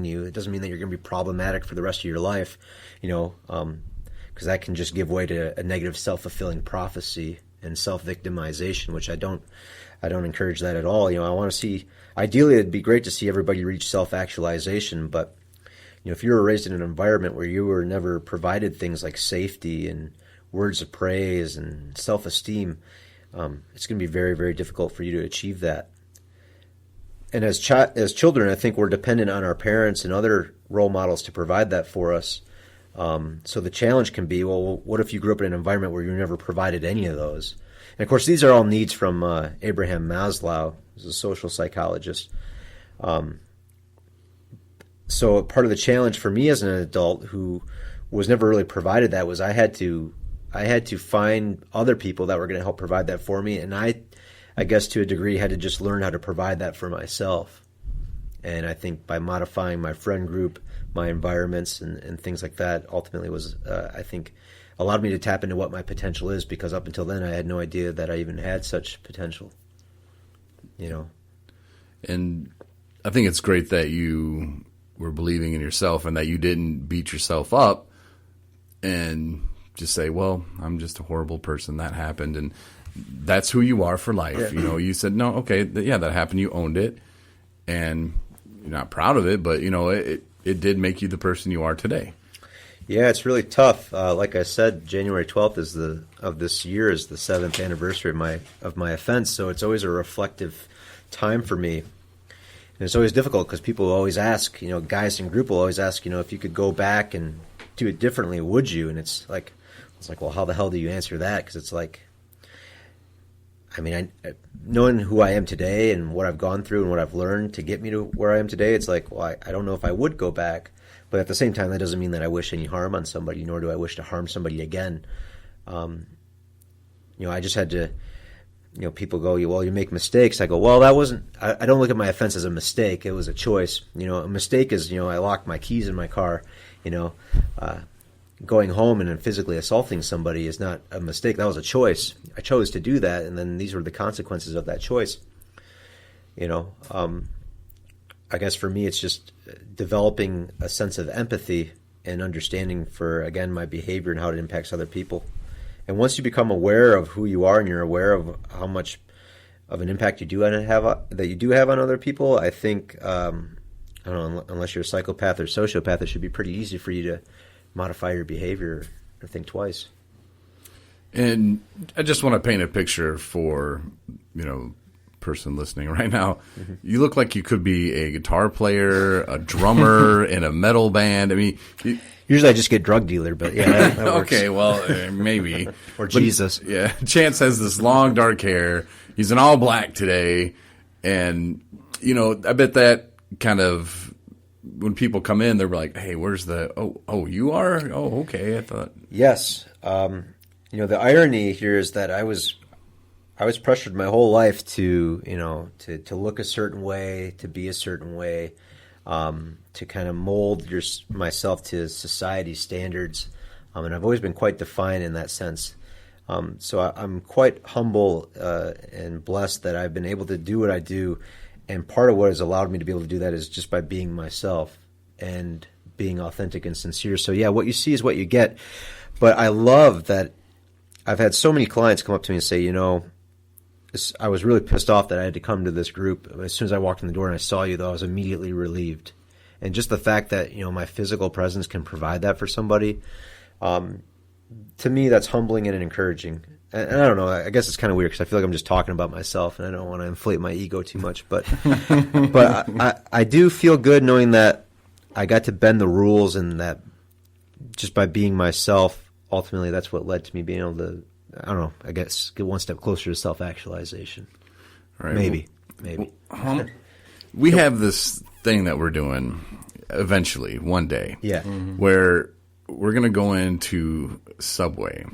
you. It doesn't mean that you're going to be problematic for the rest of your life, because that can just give way to a negative self-fulfilling prophecy and self-victimization, which I don't encourage that at all. I want to see, ideally it'd be great to see everybody reach self-actualization, but if you were raised in an environment where you were never provided things like safety and words of praise and self-esteem, it's going to be very, very difficult for you to achieve that. And as children, I think we're dependent on our parents and other role models to provide that for us. So the challenge can be, well, what if you grew up in an environment where you never provided any of those? And of course, these are all needs from Abraham Maslow, who's a social psychologist. So part of the challenge for me as an adult who was never really provided that was I had to find other people that were going to help provide that for me, and I guess to a degree had to just learn how to provide that for myself. And I think by modifying my friend group, my environments, and things like that, ultimately was, I think, allowed me to tap into what my potential is, because up until then I had no idea that I even had such potential. And I think it's great that you were believing in yourself and that you didn't beat yourself up and just say, well, I'm just a horrible person. That happened. And that's who you are for life. Yeah. You said, no, okay, that happened. You owned it, and you're not proud of it, but it did make you the person you are today. Yeah, it's really tough. Like I said, January 12th of this year is the 7th anniversary of my offense. So it's always a reflective time for me. And it's always difficult because people always ask, guys in group will always ask, if you could go back and do it differently, would you? And it's like, well, how the hell do you answer that? Because it's like, knowing who I am today and what I've gone through and what I've learned to get me to where I am today, it's like, well, I don't know if I would go back. But at the same time, that doesn't mean that I wish any harm on somebody, nor do I wish to harm somebody again. I just had to, people go, well, you make mistakes. I go, well, that wasn't, I don't look at my offense as a mistake. It was a choice. A mistake is, I locked my keys in my car, going home and then physically assaulting somebody is not a mistake. That was a choice. I chose to do that, and then these were the consequences of that choice. I guess for me, it's just developing a sense of empathy and understanding for, again, my behavior and how it impacts other people. And once you become aware of who you are and you're aware of how much of an impact you do have on other people, I think, I don't know, unless you're a psychopath or sociopath, it should be pretty easy for you to modify your behavior or think twice. And I just want to paint a picture for, person listening right now. Mm-hmm. You look like you could be a guitar player, a drummer in a metal band. Usually I just get drug dealer, but yeah, that works. Okay, well, maybe. Or Jesus. But, yeah, Chance has this long dark hair. He's in all black today. And, I bet that kind of, when people come in, they're like, hey, where's oh, you are? Oh, okay, I thought. Yes. The irony here is that I was pressured my whole life to look a certain way, to be a certain way, to kind of mold myself to society's standards. And I've always been quite defiant in that sense. So I'm quite humble and blessed that I've been able to do what I do. And part of what has allowed me to be able to do that is just by being myself and being authentic and sincere. So yeah, what you see is what you get. But I love that I've had so many clients come up to me and say, I was really pissed off that I had to come to this group. As soon as I walked in the door and I saw you, though, I was immediately relieved. And just the fact that, my physical presence can provide that for somebody, to me, that's humbling and encouraging. And I don't know, I guess it's kind of weird because I feel like I'm just talking about myself and I don't want to inflate my ego too much. But I do feel good knowing that I got to bend the rules and that just by being myself, ultimately that's what led to me being able to, I don't know, I guess get one step closer to self-actualization. Right. Maybe. We have this thing that we're doing eventually, one day, where we're going to go into Subway.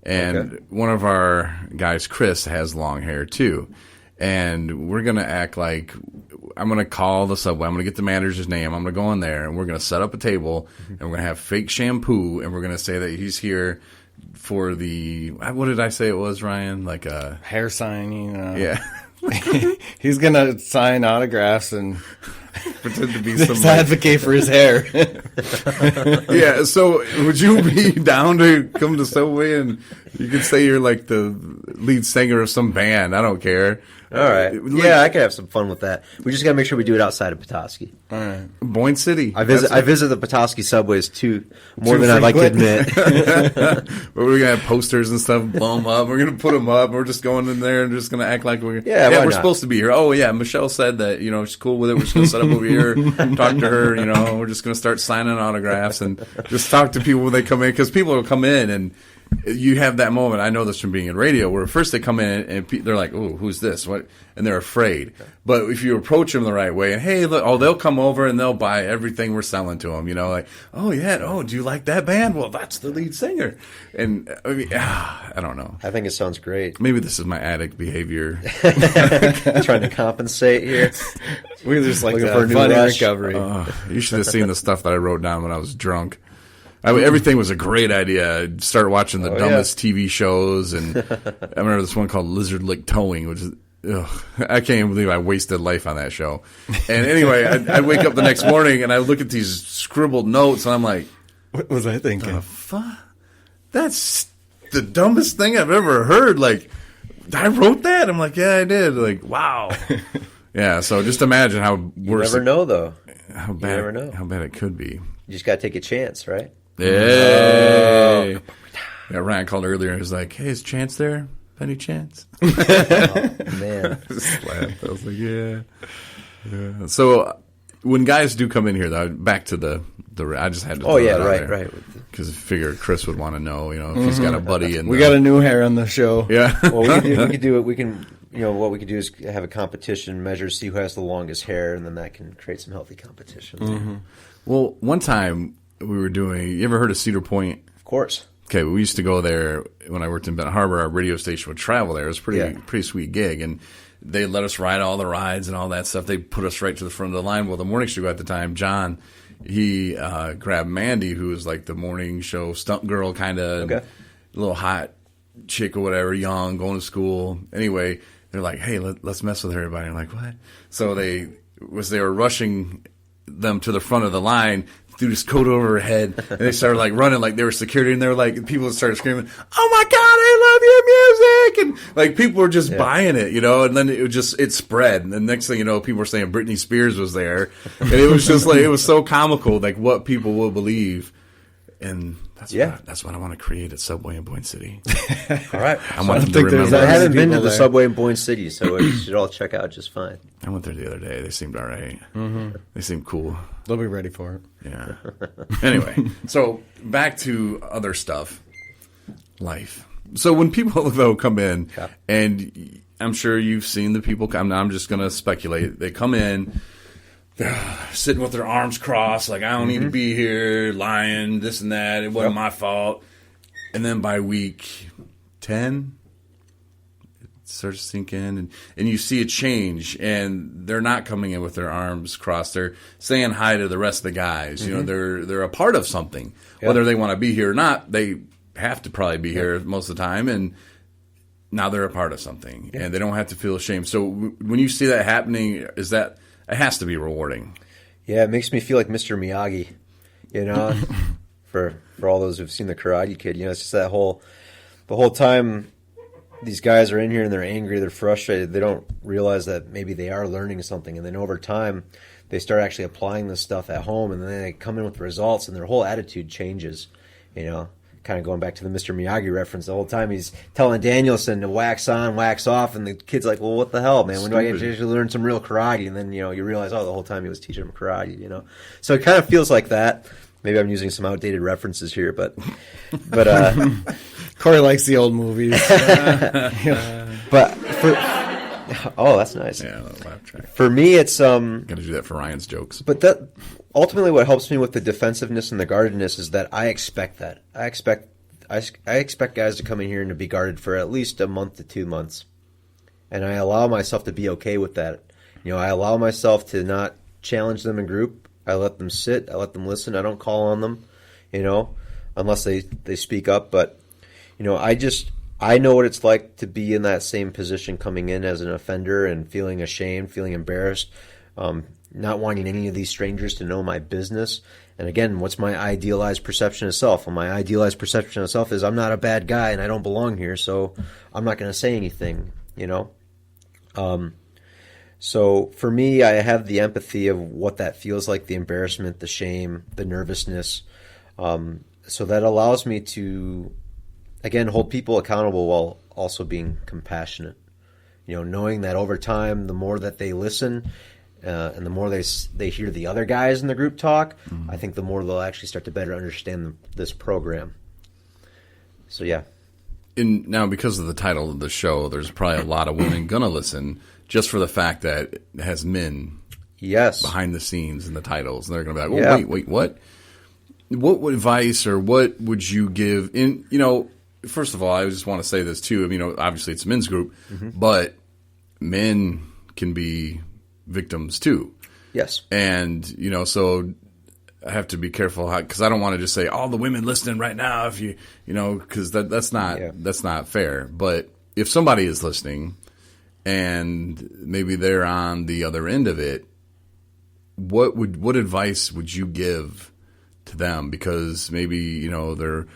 And one of our guys, Chris, has long hair too. And we're going to act like I'm going to call the Subway. I'm going to get the manager's name. I'm going to go in there, and we're going to set up a table, and we're going to have fake shampoo, and we're going to say that he's here for the, what did I say it was, Ryan? Like a hair signing. Yeah. He's going to sign autographs and pretend to be Just advocate for his hair. Yeah, so would you be down to come to Subway and you could say you're like the lead singer of some band? I don't care. All right. Yeah, I could have some fun with that. We just got to make sure we do it outside of Petoskey. All right. Boyne City. I visit the Petoskey subways more than I'd like to admit. We're going to have posters and stuff, blow them up. We're going to put them up. We're just going in there and just going to act like we're we're supposed to be here. Oh, yeah, Michelle said that, she's cool with it. We're just going to set up over here, talk to her, we're just going to start signing autographs and just talk to people when they come in, because people will come in and you have that moment. I know this from being in radio, where first they come in and they're like, "Oh, who's this?" What? And they're afraid. But if you approach them the right way, and hey, look, they'll come over and they'll buy everything we're selling to them. Like, "Oh yeah, do you like that band? Well, that's the lead singer." And I don't know. I think it sounds great. Maybe this is my addict behavior. Trying to compensate here. We're just like looking for a new rush. recovery. You should have seen the stuff that I wrote down when I was drunk. Everything was a great idea. I'd start watching the dumbest TV shows, and I remember this one called Lizard Lick Towing, which is, I can't even believe I wasted life on that show. And anyway, I'd wake up the next morning, and I look at these scribbled notes, and I'm like, what was I thinking? The fuck? That's the dumbest thing I've ever heard. Like, I wrote that? I'm like, yeah, I did. Like, wow. Yeah, so just imagine how worse. You never know, though. How bad it could be. You just got to take a chance, right? Hey. Yeah, Ryan called earlier and he was like, "Hey, is Chance there? Any chance?" Oh, man. I just laughed. I was like, yeah. So when guys do come in here, though, back to the I just had to throw that out right. Because I figured Chris would want to know, if he's got a buddy. And we got a new hair on the show. Yeah. Well, we could do it. We can, what we could do is have a competition, measure, see who has the longest hair, and then that can create some healthy competition. Mm-hmm. Well, one time we were doing, you ever heard of Cedar Point? Of course. Okay, we used to go there when I worked in Benton Harbor. Our radio station would travel there. It was a pretty sweet gig, and they let us ride all the rides and all that stuff. They put us right to the front of the line. Well, the morning show at the time, John, he grabbed Mandy, who was like the morning show stunt girl, kind of little hot chick or whatever, young, going to school. Anyway, they're like, "Hey, let's mess with everybody." I'm like, "What?" So they were rushing them to the front of the line, threw this coat over her head, and they started like running like they were security, and they were like, people started screaming, "Oh my God, I love your music!" And like people were just buying it, and then it spread, and the next thing you know, people were saying Britney Spears was there, and it was just like, it was so comical, like what people will believe. And that's what I want to create at Subway in Boyne City. All right. I want them to remember. I haven't been to the Subway in Boyne City, so it should all check out just fine. I went there the other day. They seemed all right. Mm-hmm. They seemed cool. They'll be ready for it. Yeah. Anyway, so back to other stuff. Life. So when people, though, come in, and I'm sure you've seen the people come, I'm just going to speculate. They come in, they're sitting with their arms crossed, like, "I don't need to be here," lying, this and that, it wasn't my fault. And then by week 10, it starts to sink in, and you see a change, and they're not coming in with their arms crossed. They're saying hi to the rest of the guys. They're a part of something. Whether they want to be here or not, they have to probably be here most of the time, and now they're a part of something, and they don't have to feel ashamed. So when you see that happening, it has to be rewarding. Yeah, it makes me feel like Mr. Miyagi, for all those who've seen The Karate Kid. It's just the whole time these guys are in here and they're angry, they're frustrated, they don't realize that maybe they are learning something, and then over time they start actually applying this stuff at home, and then they come in with results, and their whole attitude changes, Kind of going back to the Mr. Miyagi reference, the whole time he's telling Danielson to wax on, wax off, and the kid's like, "Well, what the hell, man? When do I get to learn some real karate?" And then, you realize, the whole time he was teaching him karate, So it kind of feels like that. Maybe I'm using some outdated references here, but Corey likes the old movies. But that's nice. Yeah, laugh track. For me, it's Gotta do that for Ryan's jokes. But that ultimately, what helps me with the defensiveness and the guardedness is that I expect that. I expect guys to come in here and to be guarded for at least a month to 2 months, and I allow myself to be okay with that. I allow myself to not challenge them in group. I let them sit. I let them listen. I don't call on them, unless they speak up. But I know what it's like to be in that same position, coming in as an offender and feeling ashamed, feeling embarrassed. not wanting any of these strangers to know my business. And again, what's my idealized perception of self? Well, my idealized perception of self is I'm not a bad guy and I don't belong here, so I'm not going to say anything, So for me, I have the empathy of what that feels like, the embarrassment, the shame, the nervousness. So that allows me to, again, hold people accountable while also being compassionate. Knowing that over time, the more that they listen and the more they hear the other guys in the group talk, I think the more they'll actually start to better understand this program. So, yeah. Now, because of the title of the show, there's probably a lot of women going to listen just for the fact that it has men behind the scenes in the titles. And they're going to be like, oh, wait, what? What advice or what would you give? First of all, I just want to say this too. Obviously it's a men's group, but men can be victims too. Yes. And, so I have to be careful because I don't want to just say all the women listening right now, if because that's not fair. But if somebody is listening and maybe they're on the other end of it, what advice would you give to them? Because maybe, they're,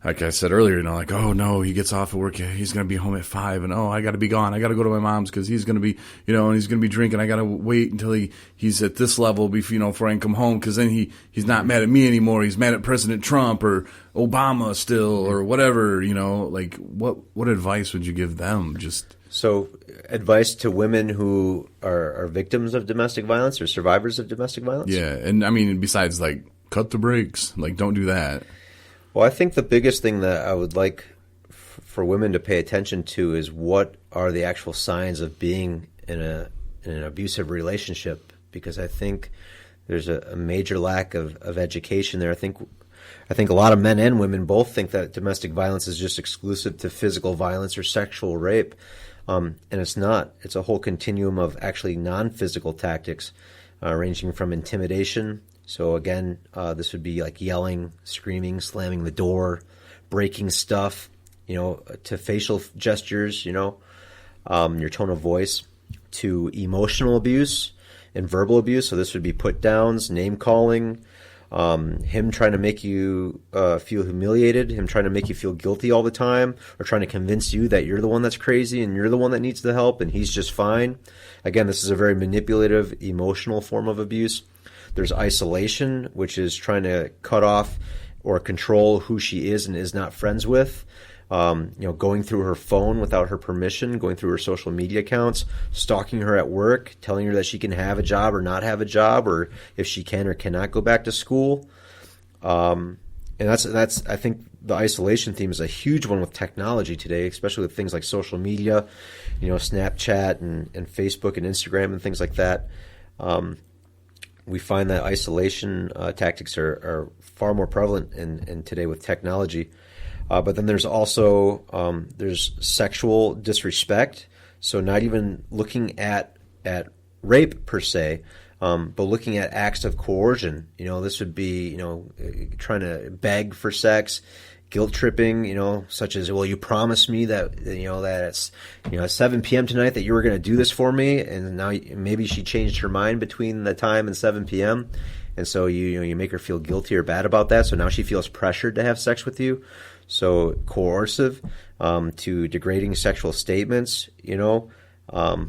like I said earlier, like, oh no, he gets off of work, he's going to be home at 5, and oh, I got to be gone. I got to go to my mom's because he's going to be, and he's going to be drinking. I got to wait until he's at this level before I can come home, because then he's not mad at me anymore. He's mad at President Trump or Obama still or whatever. Like what advice would you give them? So advice to women who are victims of domestic violence or survivors of domestic violence? Yeah, and I mean, besides like cut the brakes, like don't do that. Well, I think the biggest thing that I would like for women to pay attention to is what are the actual signs of being in an abusive relationship, because I think there's a major lack of education there. I think a lot of men and women both think that domestic violence is just exclusive to physical violence or sexual rape, and it's not. It's a whole continuum of actually non-physical tactics, ranging from intimidation. So again, this would be like yelling, screaming, slamming the door, breaking stuff, to facial gestures, your tone of voice, to emotional abuse and verbal abuse. So this would be put downs, name calling, him trying to make you feel humiliated, him trying to make you feel guilty all the time, or trying to convince you that you're the one that's crazy and you're the one that needs the help and he's just fine. Again, this is a very manipulative, emotional form of abuse. There's isolation, which is trying to cut off or control who she is and is not friends with. Going through her phone without her permission, going through her social media accounts, stalking her at work, telling her that she can have a job or not have a job, or if she can or cannot go back to school. And that's I think the isolation theme is a huge one with technology today, especially with things like social media, Snapchat and Facebook and Instagram and things like that. We find that isolation tactics are far more prevalent in today with technology. But then there's also there's sexual disrespect. So not even looking at rape per se, but looking at acts of coercion. This would be trying to beg for sex, guilt tripping. Such as, well, you promised me that that it's at 7 p.m. tonight that you were going to do this for me, and now maybe she changed her mind between the time and 7 p.m. And so you make her feel guilty or bad about that. So now she feels pressured to have sex with you. So coercive, to degrading sexual statements, calling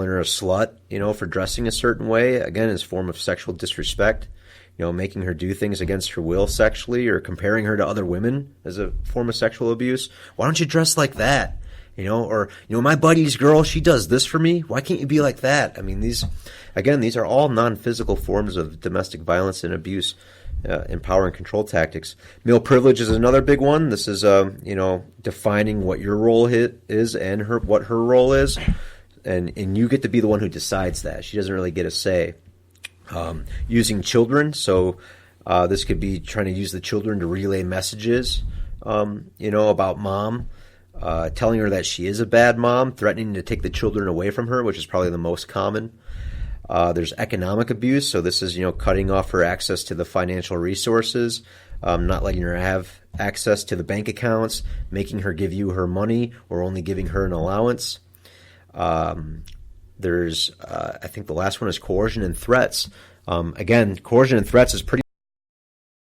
her a slut, for dressing a certain way, again, is a form of sexual disrespect, making her do things against her will sexually, or comparing her to other women as a form of sexual abuse. Why don't you dress like that? Or my buddy's girl, she does this for me. Why can't you be like that? I mean, these are all non-physical forms of domestic violence and abuse. And power and control tactics. Male privilege is another big one. This is, defining what your role is and what her role is, and you get to be the one who decides that. She doesn't really get a say. Using children, so this could be trying to use the children to relay messages, about mom, telling her that she is a bad mom, threatening to take the children away from her, which is probably the most common. There's economic abuse, so this is, cutting off her access to the financial resources, not letting her have access to the bank accounts, making her give you her money or only giving her an allowance. There's, I think the last one is coercion and threats. Again, coercion and threats is pretty